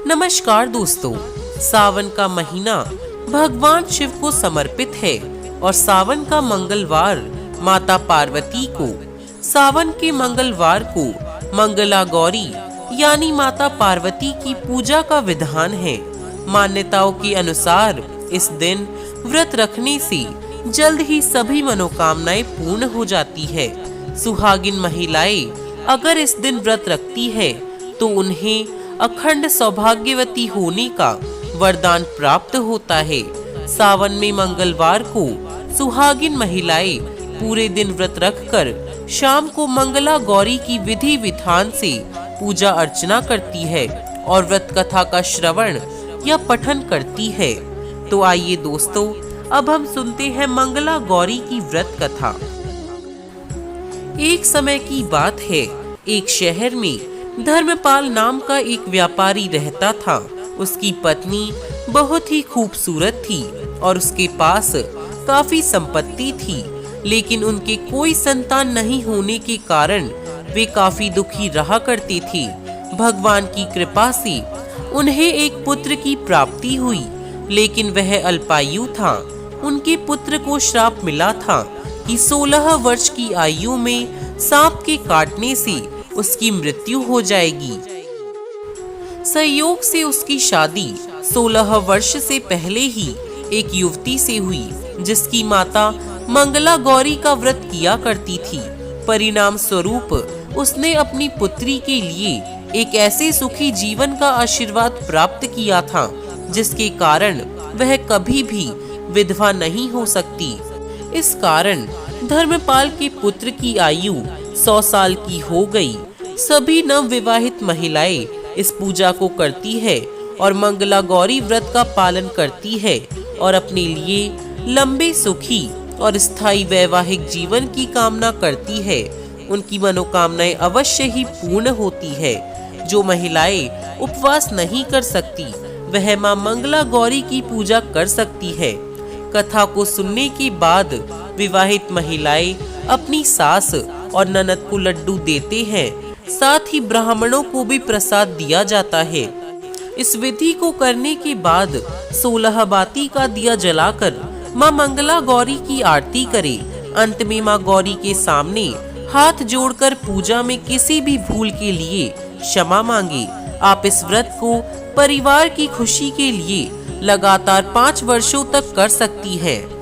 नमस्कार दोस्तों, सावन का महीना भगवान शिव को समर्पित है और सावन का मंगलवार माता पार्वती को, सावन के मंगलवार को मंगला गौरी यानी माता पार्वती की पूजा का विधान है। मान्यताओं के अनुसार इस दिन व्रत रखने से जल्द ही सभी मनोकामनाएं पूर्ण हो जाती है। सुहागिन महिलाएं अगर इस दिन व्रत रखती है तो उन्हें अखंड सौभाग्यवती होने का वरदान प्राप्त होता है। सावन में मंगलवार को सुहागिन महिलाएं पूरे दिन व्रत रखकर शाम को मंगला गौरी की विधि विधान से पूजा अर्चना करती है और व्रत कथा का श्रवण या पठन करती है। तो आइए दोस्तों, अब हम सुनते हैं मंगला गौरी की व्रत कथा। एक समय की बात है, एक शहर में धर्मपाल नाम का एक व्यापारी रहता था। उसकी पत्नी बहुत ही खूबसूरत थी और उसके पास काफी संपत्ति थी, लेकिन उनके कोई संतान नहीं होने के कारण वे काफी दुखी रहा करते थे। भगवान की कृपा से उन्हें एक पुत्र की प्राप्ति हुई, लेकिन वह अल्पायु था। उनके पुत्र को श्राप मिला था कि 16 वर्ष की आयु में सांप के काटने से उसकी मृत्यु हो जाएगी। संयोग से उसकी शादी 16 वर्ष से पहले ही एक युवती से हुई, जिसकी माता मंगला गौरी का व्रत किया करती थी। परिणाम स्वरूप उसने अपनी पुत्री के लिए एक ऐसे सुखी जीवन का आशीर्वाद प्राप्त किया था, जिसके कारण वह कभी भी विधवा नहीं हो सकती। इस कारण धर्मपाल के पुत्र की आयु 100 साल की हो गई। सभी नवविवाहित महिलाएं इस पूजा को करती है और मंगला गौरी व्रत का पालन करती है और अपने लिए लंबे सुखी और स्थायी वैवाहिक जीवन की कामना करती है। उनकी मनोकामनाएं अवश्य ही पूर्ण होती है। जो महिलाएं उपवास नहीं कर सकती वह मां मंगला गौरी की पूजा कर सकती है। कथा को सुनने के बाद विवाहित महिलाएं अपनी सास और ननद को लड्डू देते हैं। साथ ही ब्राह्मणों को भी प्रसाद दिया जाता है। इस विधि को करने के बाद 16 बाती का दिया जलाकर मां मंगला गौरी की आरती करे। अंत में मां गौरी के सामने हाथ जोड़कर पूजा में किसी भी भूल के लिए क्षमा मांगे। आप इस व्रत को परिवार की खुशी के लिए लगातार 5 वर्षों तक कर सकती हैं।